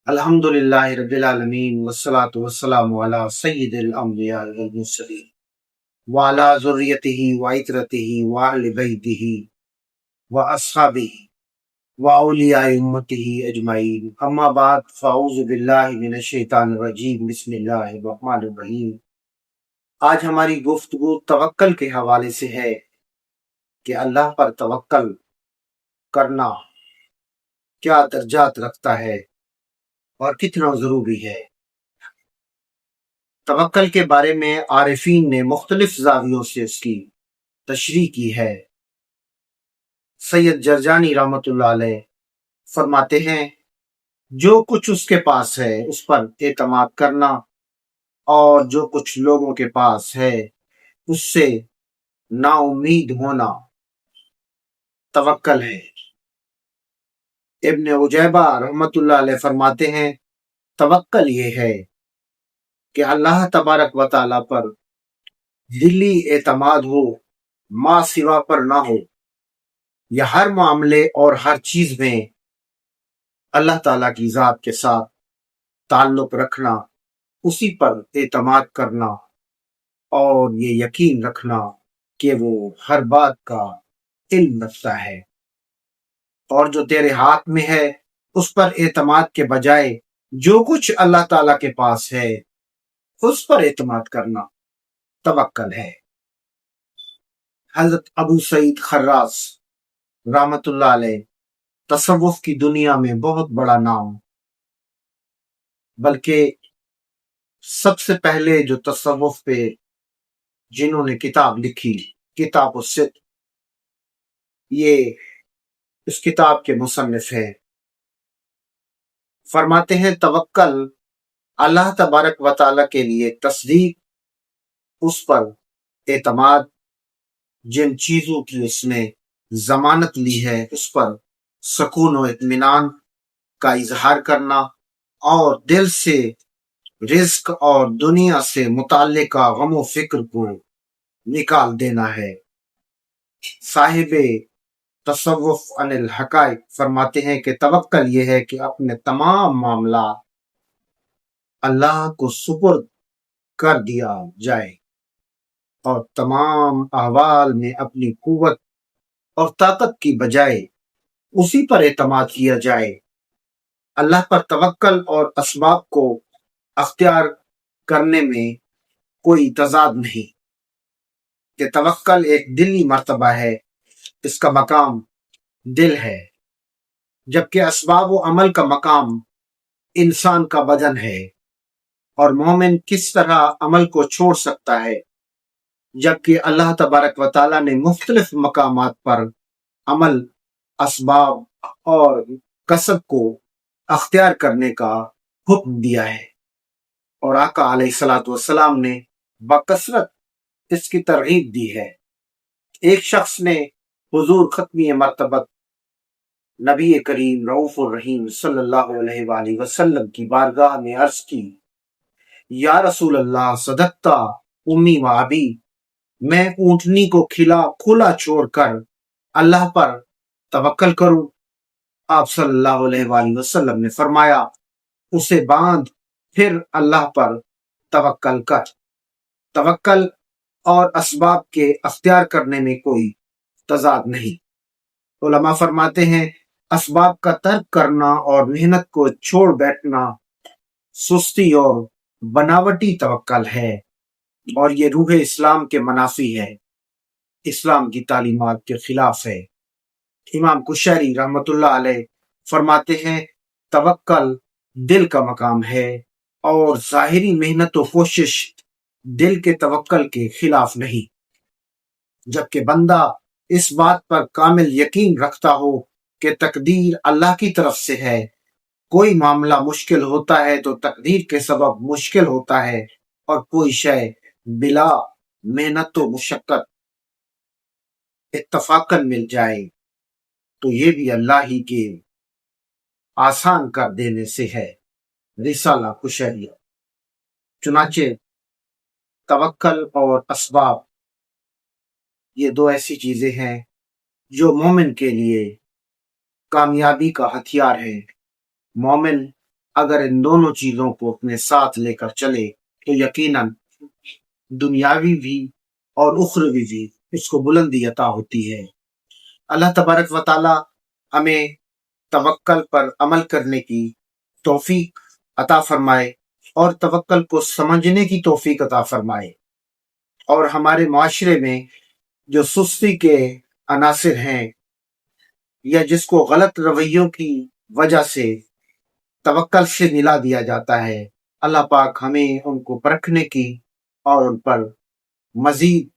الحمد للہ رب العالمین والصلاة والسلام علی سید الانبیاء والمرسلین وعلی ذریتہ وعترتہ وآل بیتہ واصحابہ واولیاء امتہ اجمعین، اما بعد فاعوذ باللہ من الشیطان الرجیم، بسم اللہ الرحمن الرحیم۔ آج ہماری گفتگو توکل کے حوالے سے ہے کہ اللہ پر توکل کرنا کیا درجات رکھتا ہے اور کتنا ضروری ہے۔ توکل کے بارے میں عارفین نے مختلف زاویوں سے اس کی تشریح کی ہے۔ سید جرجانی رحمۃ اللہ علیہ فرماتے ہیں جو کچھ اس کے پاس ہے اس پر اعتماد کرنا، اور جو کچھ لوگوں کے پاس ہے اس سے نا امید ہونا توکل ہے۔ ابن عجیبہ رحمۃ اللہ علیہ فرماتے ہیں توکل یہ ہے کہ اللہ تبارک و تعالیٰ پر دلی اعتماد ہو، ما سوا پر نہ ہو، یا ہر معاملے اور ہر چیز میں اللہ تعالیٰ کی ذات کے ساتھ تعلق رکھنا، اسی پر اعتماد کرنا، اور یہ یقین رکھنا کہ وہ ہر بات کا علم رکھتا ہے، اور جو تیرے ہاتھ میں ہے اس پر اعتماد کے بجائے جو کچھ اللہ تعالیٰ کے پاس ہے اس پر اعتماد کرنا توکل ہے۔ حضرت ابو سعید خراز رحمت اللہ علیہ تصوف کی دنیا میں بہت بڑا نام، بلکہ سب سے پہلے جو تصوف پہ جنہوں نے کتاب لکھی، کتاب الصدق، یہ اس کتاب کے مصنف ہیں۔ فرماتے ہیں توکل اللہ تبارک و تعالیٰ کے لیے تصدیق، اس پر اعتماد، جن چیزوں کی اس نے ضمانت لی ہے اس پر سکون و اطمینان کا اظہار کرنا، اور دل سے رزق اور دنیا سے متعلقہ غم و فکر کو نکال دینا ہے۔ صاحب تصوف عن الحقائق فرماتے ہیں کہ توکل یہ ہے کہ اپنے تمام معاملات اللہ کو سپرد کر دیا جائے، اور تمام احوال میں اپنی قوت اور طاقت کی بجائے اسی پر اعتماد کیا جائے۔ اللہ پر توکل اور اسباب کو اختیار کرنے میں کوئی تضاد نہیں، کہ توکل ایک دلی مرتبہ ہے، اس کا مقام دل ہے، جبکہ اسباب و عمل کا مقام انسان کا بدن ہے۔ اور مومن کس طرح عمل کو چھوڑ سکتا ہے جبکہ اللہ تبارک و تعالیٰ نے مختلف مقامات پر عمل، اسباب اور کسب کو اختیار کرنے کا حکم دیا ہے، اور آقا علیہ الصلوۃ والسلام نے بکثرت اس کی ترغیب دی ہے۔ ایک شخص نے حضور ختمی مرتبت نبی کریم رؤوف الرحیم صلی اللہ علیہ وآلہ وسلم کی بارگاہ میں عرض کی، یا رسول اللہ صدقتا امی و ابی، میں اونٹنی کو کھلا چھوڑ کر اللہ پر توکل کروں؟ آپ صلی اللہ علیہ وآلہ وسلم نے فرمایا، اسے باندھ، پھر اللہ پر توکل کر۔ توکل اور اسباب کے اختیار کرنے میں کوئی تضاد نہیں۔ علماء فرماتے ہیں اسباب کا ترک کرنا اور محنت کو چھوڑ بیٹھنا سستی اور بناوٹی توکل ہے، اور یہ روح اسلام کے منافی ہے، اسلام کی تعلیمات کے خلاف ہے۔ امام کشیری رحمت اللہ علیہ فرماتے ہیں توکل دل کا مقام ہے، اور ظاہری محنت و کوشش دل کے توکل کے خلاف نہیں، جبکہ بندہ اس بات پر کامل یقین رکھتا ہو کہ تقدیر اللہ کی طرف سے ہے۔ کوئی معاملہ مشکل ہوتا ہے تو تقدیر کے سبب مشکل ہوتا ہے، اور کوئی شے بلا محنت و مشقت اتفاقاً مل جائے تو یہ بھی اللہ ہی کے آسان کر دینے سے ہے۔ رسالہ کشیریہ۔ چنانچہ توکل اور اسباب یہ دو ایسی چیزیں ہیں جو مومن کے لیے کامیابی کا ہتھیار ہے۔ مومن اگر ان دونوں چیزوں کو اپنے ساتھ لے کر چلے تو یقیناً دنیاوی بھی اور اخروی بھی اس کو بلندی عطا ہوتی ہے۔ اللہ تبارک و تعالی ہمیں توکل پر عمل کرنے کی توفیق عطا فرمائے اور توکل کو سمجھنے کی توفیق عطا فرمائے، اور ہمارے معاشرے میں جو سستی کے عناصر ہیں یا جس کو غلط رویوں کی وجہ سے توکل سے ملا دیا جاتا ہے، اللہ پاک ہمیں ان کو پرکھنے کی اور ان پر مزید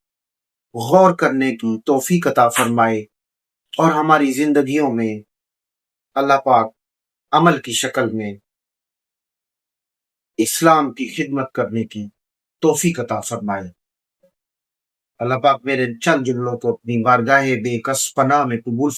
غور کرنے کی توفیق عطا فرمائے، اور ہماری زندگیوں میں اللہ پاک عمل کی شکل میں اسلام کی خدمت کرنے کی توفیق عطا فرمائے۔ اللہ پاک میرے چند جملوں کو اپنی بارگاہ بے کس پناہ میں قبول